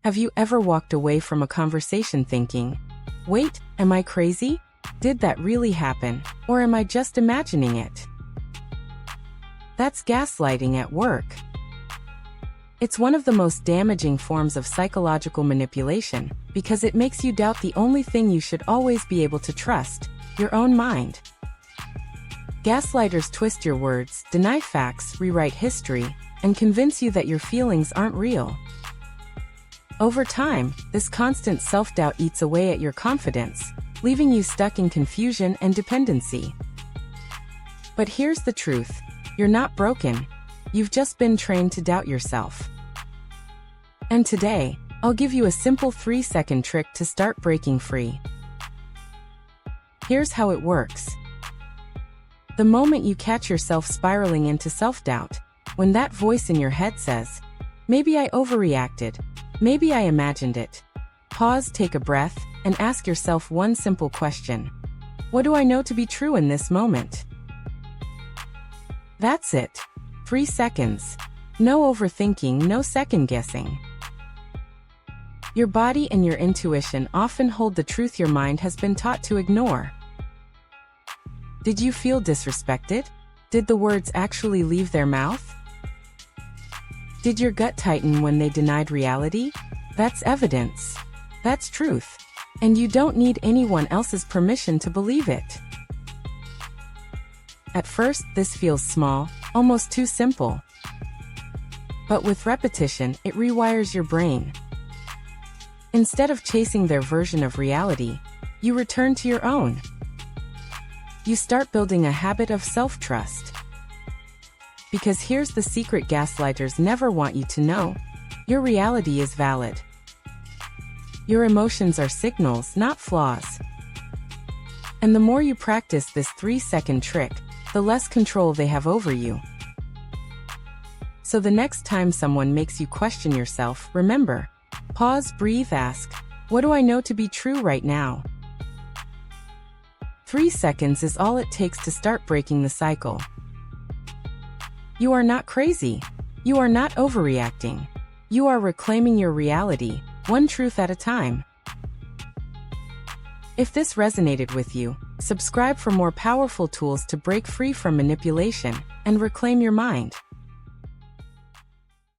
Have you ever walked away from a conversation thinking, "Wait, am I crazy? Did that really happen? Or am I just imagining it?" That's gaslighting at work. It's one of the most damaging forms of psychological manipulation because it makes you doubt the only thing you should always be able to trust, your own mind. Gaslighters twist your words, deny facts, rewrite history, and convince you that your feelings aren't real. Over time, this constant self-doubt eats away at your confidence, leaving you stuck in confusion and dependency. But here's the truth: you're not broken. You've just been trained to doubt yourself. And today, I'll give you a simple 3-second trick to start breaking free. Here's how it works. The moment you catch yourself spiraling into self-doubt, when that voice in your head says, "Maybe I overreacted, maybe I imagined it," pause, take a breath, and ask yourself one simple question. What do I know to be true in this moment? That's it. 3 seconds. No overthinking, no second-guessing. Your body and your intuition often hold the truth your mind has been taught to ignore. Did you feel disrespected? Did the words actually leave their mouth? Did your gut tighten when they denied reality? That's evidence. That's truth. And you don't need anyone else's permission to believe it. At first, this feels small, almost too simple. But with repetition, it rewires your brain. Instead of chasing their version of reality, you return to your own. You start building a habit of self-trust. Because here's the secret gaslighters never want you to know: your reality is valid. Your emotions are signals, not flaws. And the more you practice this 3-second trick, the less control they have over you. So the next time someone makes you question yourself, remember: pause, breathe, ask, "What do I know to be true right now?" 3 seconds is all it takes to start breaking the cycle. You are not crazy. You are not overreacting. You are reclaiming your reality, one truth at a time. If this resonated with you, subscribe for more powerful tools to break free from manipulation and reclaim your mind.